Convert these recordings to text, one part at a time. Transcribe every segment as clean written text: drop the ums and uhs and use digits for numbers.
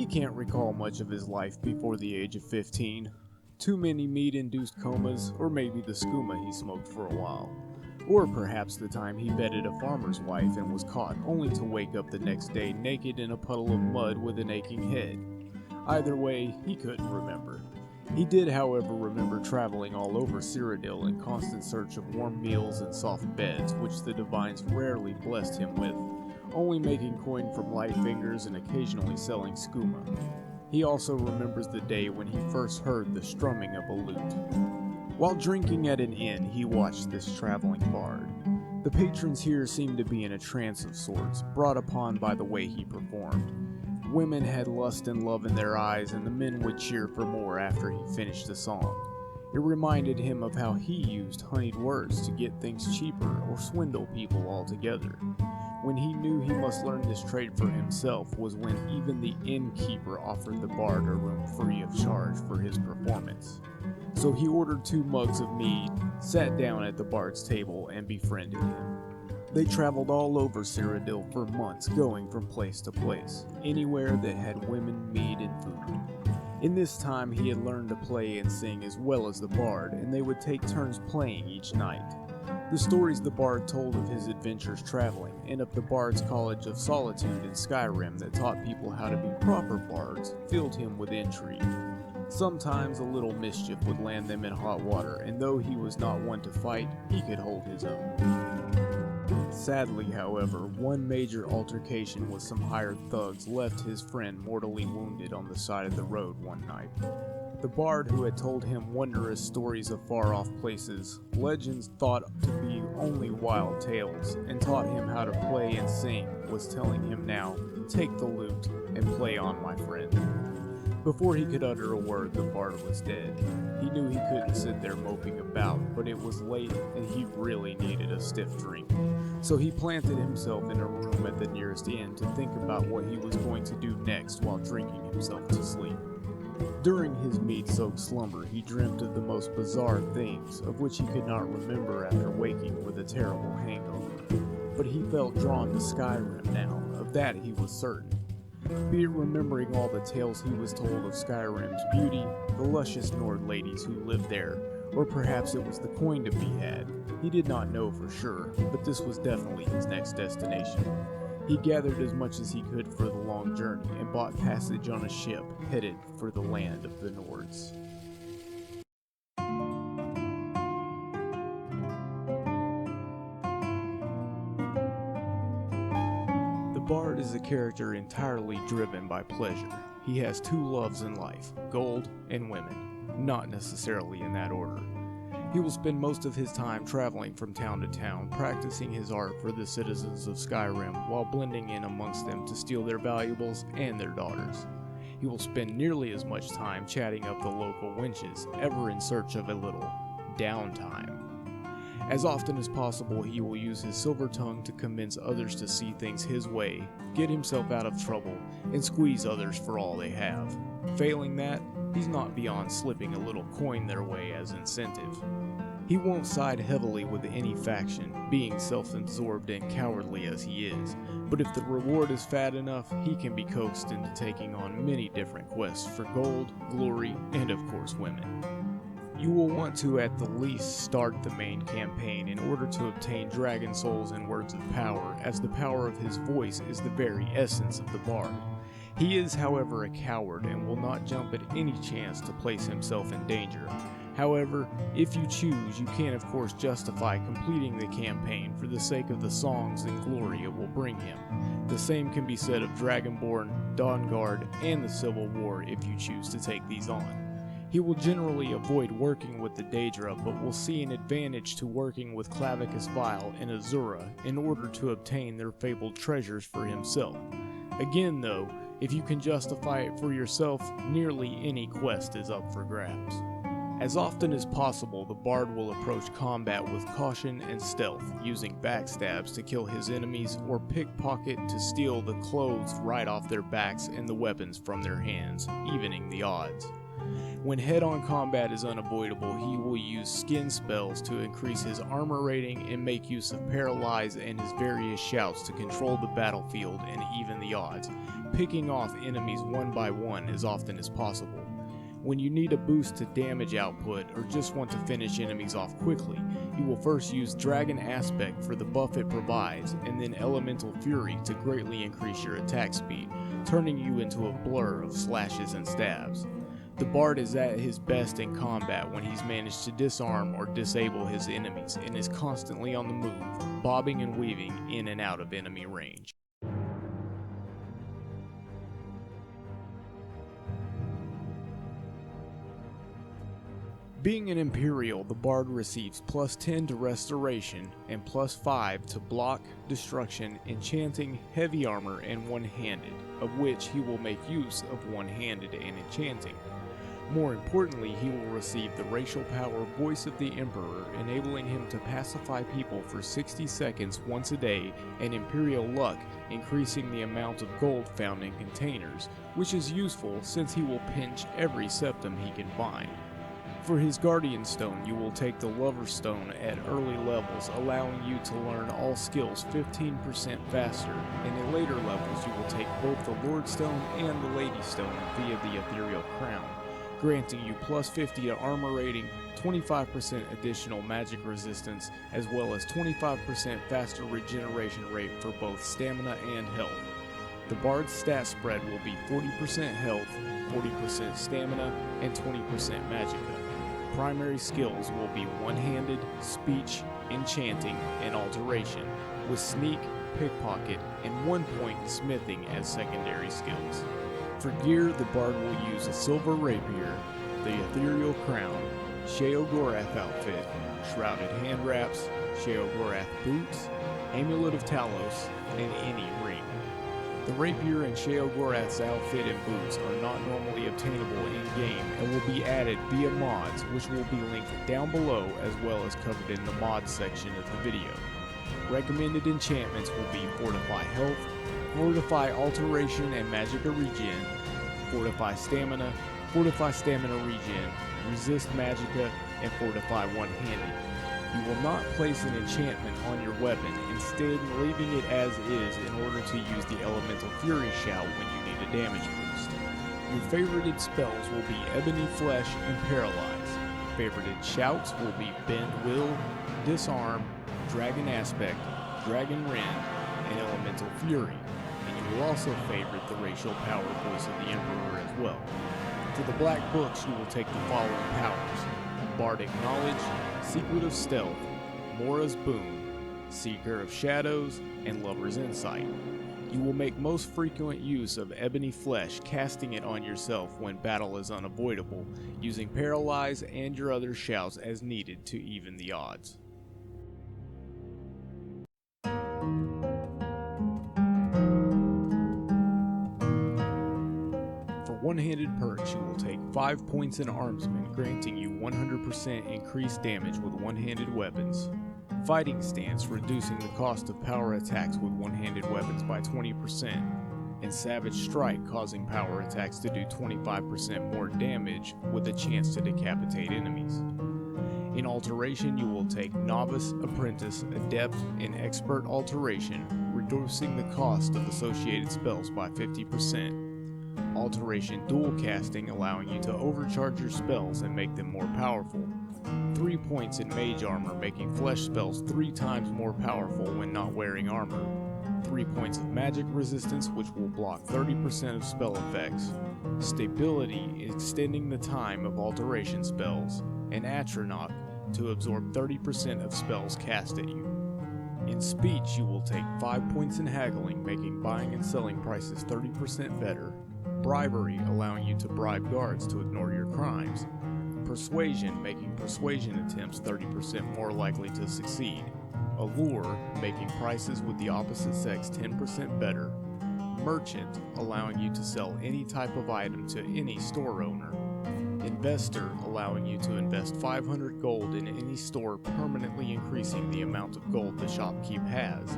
can't recall much of his life before the age of 15. Too many meat-induced comas, or maybe the skooma he smoked for a while. Or perhaps the time he bedded a farmer's wife and was caught, only to wake up the next day naked in a puddle of mud with an aching head. Either way, he couldn't remember. He did, however, remember traveling all over Cyrodiil in constant search of warm meals and soft beds, which the divines rarely blessed him with, only making coin from light fingers and occasionally selling skooma. He also remembers the day when he first heard the strumming of a lute. While drinking at an inn, he watched this traveling bard. The patrons here seemed to be in a trance of sorts, brought upon by the way he performed. Women had lust and love in their eyes, and the men would cheer for more after he finished the song. It reminded him of how he used honeyed words to get things cheaper or swindle people altogether. When he knew he must learn this trade for himself was when even the innkeeper offered the bard a room free of charge for his performance. So he ordered 2 mugs of mead, sat down at the bard's table, and befriended him. They traveled all over Cyrodiil for months, going from place to place, anywhere that had women, mead, and food. In this time he had learned to play and sing as well as the bard, and they would take turns playing each night. The stories the bard told of his adventures traveling, and of the Bard's College of Solitude in Skyrim that taught people how to be proper bards, filled him with intrigue. Sometimes a little mischief would land them in hot water, and though he was not one to fight, he could hold his own. Sadly, however, one major altercation with some hired thugs left his friend mortally wounded on the side of the road one night. The bard who had told him wondrous stories of far-off places, legends thought to be only wild tales, and taught him how to play and sing, was telling him now, "Take the lute and play on, my friend." Before he could utter a word, the bard was dead. He knew he couldn't sit there moping about, but it was late and he really needed a stiff drink. So he planted himself in a room at the nearest inn to think about what he was going to do next while drinking himself to sleep. During his mead-soaked slumber, he dreamt of the most bizarre things, of which he could not remember after waking with a terrible hangover. But he felt drawn to Skyrim now, of that he was certain. Be it remembering all the tales he was told of Skyrim's beauty, the luscious Nord ladies who lived there, or perhaps it was the coin to be had. He did not know for sure, but this was definitely his next destination. He gathered as much as he could for the long journey and bought passage on a ship headed for the land of the Nords. The bard is a character entirely driven by pleasure. He has 2 loves in life, gold and women, not necessarily in that order. He will spend most of his time traveling from town to town, practicing his art for the citizens of Skyrim while blending in amongst them to steal their valuables and their daughters. He will spend nearly as much time chatting up the local wenches, ever in search of a little downtime. As often as possible, he will use his silver tongue to convince others to see things his way, get himself out of trouble, and squeeze others for all they have. Failing that, he's not beyond slipping a little coin their way as incentive. He won't side heavily with any faction, being self-absorbed and cowardly as he is, but if the reward is fat enough, he can be coaxed into taking on many different quests for gold, glory, and of course women. You will want to at the least start the main campaign in order to obtain dragon souls and words of power, as the power of his voice is the very essence of the bard. He is, however, a coward and will not jump at any chance to place himself in danger. However, if you choose, you can of course justify completing the campaign for the sake of the songs and glory it will bring him. The same can be said of Dragonborn, Dawnguard, and the Civil War if you choose to take these on. He will generally avoid working with the Daedra, but will see an advantage to working with Clavicus Vile and Azura in order to obtain their fabled treasures for himself. Again though, if you can justify it for yourself, nearly any quest is up for grabs. As often as possible, the bard will approach combat with caution and stealth, using backstabs to kill his enemies or pickpocket to steal the clothes right off their backs and the weapons from their hands, evening the odds. When head-on combat is unavoidable, he will use skin spells to increase his armor rating and make use of Paralyze and his various shouts to control the battlefield and even the odds, picking off enemies one by one as often as possible. When you need a boost to damage output or just want to finish enemies off quickly, you will first use Dragon Aspect for the buff it provides, and then Elemental Fury to greatly increase your attack speed, turning you into a blur of slashes and stabs. The Bard is at his best in combat when he's managed to disarm or disable his enemies and is constantly on the move, bobbing and weaving in and out of enemy range. Being an Imperial, the Bard receives plus 10 to Restoration and plus 5 to Block, Destruction, Enchanting, Heavy Armor, and One-Handed, of which he will make use of One-Handed and Enchanting. More importantly, he will receive the racial power Voice of the Emperor, enabling him to pacify people for 60 seconds once a day, and Imperial Luck, increasing the amount of gold found in containers, which is useful since he will pinch every septum he can find. For his Guardian Stone, you will take the Lover Stone at early levels, allowing you to learn all skills 15% faster, and in later levels you will take both the Lord Stone and the Lady Stone via the Ethereal Crown, granting you plus 50 to armor rating, 25% additional magic resistance, as well as 25% faster regeneration rate for both stamina and health. The Bard's stat spread will be 40% health, 40% stamina, and 20% magicka. Primary skills will be One-Handed, Speech, Enchanting, and Alteration, with Sneak, Pickpocket, and 1 point Smithing as secondary skills. For gear, the Bard will use a Silver Rapier, the Ethereal Crown, Sheogorath outfit, Shrouded Hand Wraps, Sheogorath boots, Amulet of Talos, and any ring. The Rapier and Sheogorath's outfit and boots are not normally obtainable in-game and will be added via mods, which will be linked down below as well as covered in the mods section of the video. Recommended enchantments will be Fortify Health, Fortify Alteration and Magicka Regen, Fortify Stamina Regen, Resist Magicka, and Fortify One-Handed. You will not place an enchantment on your weapon, instead leaving it as is in order to use the Elemental Fury shout when you need a damage boost. Your favorited spells will be Ebony Flesh and Paralyze. Favorited shouts will be Bend Will, Disarm, Dragon Aspect, Dragon Rend, and Elemental Fury, and you will also favorite the racial power Voice of the Emperor as well. For the Black Books, you will take the following powers: Bardic Knowledge, Secret of Stealth, Mora's Boon, Seeker of Shadows, and Lover's Insight. You will make most frequent use of Ebony Flesh, casting it on yourself when battle is unavoidable, using Paralyze and your other shouts as needed to even the odds. One-Handed Perks, you will take 5 points in Armsman, granting you 100% increased damage with one-handed weapons. Fighting Stance, reducing the cost of power attacks with one-handed weapons by 20%. And Savage Strike, causing power attacks to do 25% more damage with a chance to decapitate enemies. In Alteration, you will take Novice, Apprentice, Adept, and Expert Alteration, reducing the cost of associated spells by 50%. Alteration Dual Casting, allowing you to overcharge your spells and make them more powerful. 3 points in Mage Armor, making flesh spells 3 times more powerful when not wearing armor. 3 points of Magic Resistance, which will block 30% of spell effects. Stability, extending the time of alteration spells. And Atronach, to absorb 30% of spells cast at you. In Speech, you will take 5 points in Haggling, making buying and selling prices 30% better. Bribery, allowing you to bribe guards to ignore your crimes. Persuasion, making persuasion attempts 30% more likely to succeed. Allure, making prices with the opposite sex 10% better. Merchant, allowing you to sell any type of item to any store owner. Investor, allowing you to invest 500 gold in any store, permanently increasing the amount of gold the shopkeep has.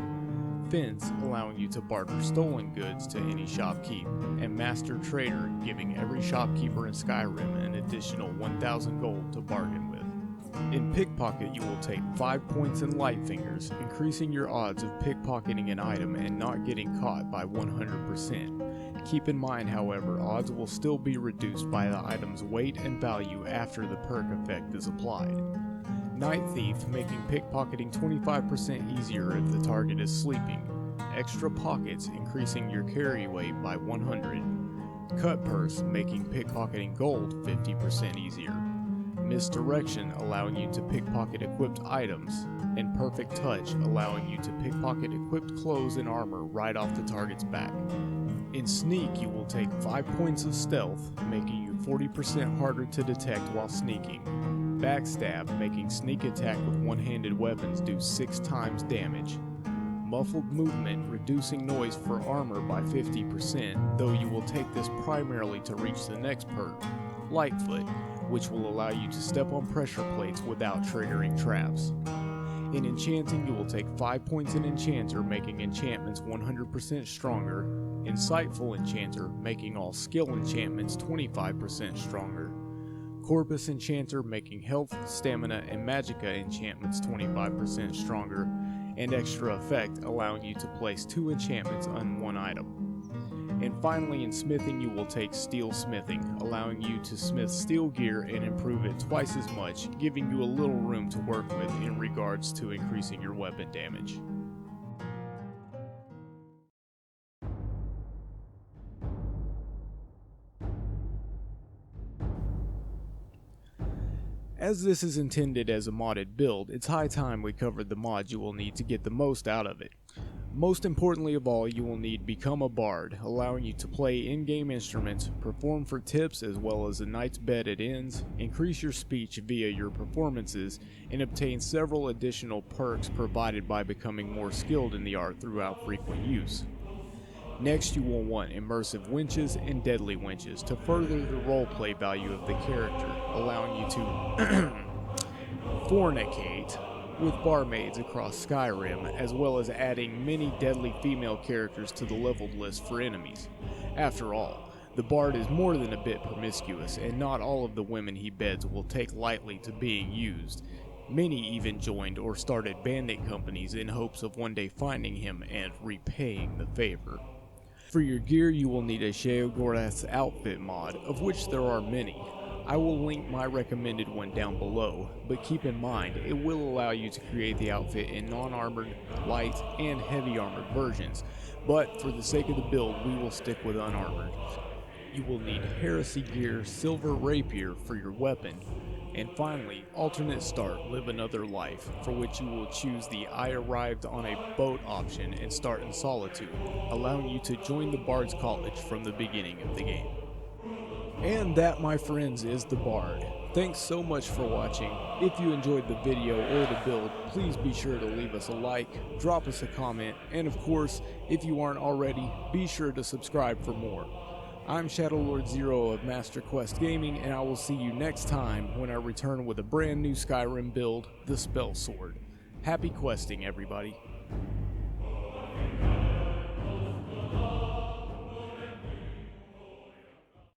Defense, allowing you to barter stolen goods to any shopkeep, and Master Trader, giving every shopkeeper in Skyrim an additional 1,000 gold to bargain with. In Pickpocket, you will take 5 points in Light Fingers, increasing your odds of pickpocketing an item and not getting caught by 100%. Keep in mind, however, odds will still be reduced by the item's weight and value after the perk effect is applied. Night Thief, making pickpocketing 25% easier if the target is sleeping. Extra Pockets, increasing your carry weight by 100. Cut Purse, making pickpocketing gold 50% easier. Misdirection, allowing you to pickpocket equipped items, and Perfect Touch, allowing you to pickpocket equipped clothes and armor right off the target's back. In Sneak, you will take 5 points of stealth, making you 40% harder to detect while sneaking. Backstab, making sneak attack with one-handed weapons do 6 times damage. Muffled Movement, reducing noise for armor by 50%, though you will take this primarily to reach the next perk, Lightfoot, which will allow you to step on pressure plates without triggering traps. In Enchanting, you will take 5 points in Enchanter, making enchantments 100% stronger. Insightful Enchanter, making all skill enchantments 25% stronger. Corpus Enchanter, making health, stamina, and magicka enchantments 25% stronger. And Extra Effect, allowing you to place 2 enchantments on one item. And finally, in Smithing, you will take Steel Smithing, allowing you to smith steel gear and improve it twice as much, giving you a little room to work with in regards to increasing your weapon damage. As this is intended as a modded build, it's high time we covered the mods you will need to get the most out of it. Most importantly of all, you will need Become a Bard, allowing you to play in-game instruments, perform for tips as well as a night's bed at inns, increase your speech via your performances, and obtain several additional perks provided by becoming more skilled in the art throughout frequent use. Next, you will want Immersive Winches and Deadly Winches to further the roleplay value of the character, allowing you to fornicate with barmaids across Skyrim, as well as adding many deadly female characters to the leveled list for enemies. After all, the bard is more than a bit promiscuous, and not all of the women he beds will take lightly to being used. Many even joined or started bandit companies in hopes of one day finding him and repaying the favor. For your gear, you will need a Sheogorath's outfit mod, of which there are many. I will link my recommended one down below, but keep in mind, it will allow you to create the outfit in non-armored, light, and heavy armored versions, but for the sake of the build, we will stick with unarmored. You will need Heresy Gear Silver Rapier for your weapon, and finally, Alternate Start Live Another Life, for which you will choose the I Arrived on a Boat option and start in Solitude, allowing you to join the Bard's College from the beginning of the game. And that, my friends, is the Bard. Thanks so much for watching. If you enjoyed the video or the build, please be sure to leave us a like, drop us a comment, and of course, if you aren't already, be sure to subscribe for more. I'm Shadowlord Zero of MasterQuest Gaming, and I will see you next time when I return with a brand new Skyrim build, the Spell Sword. Happy questing, everybody.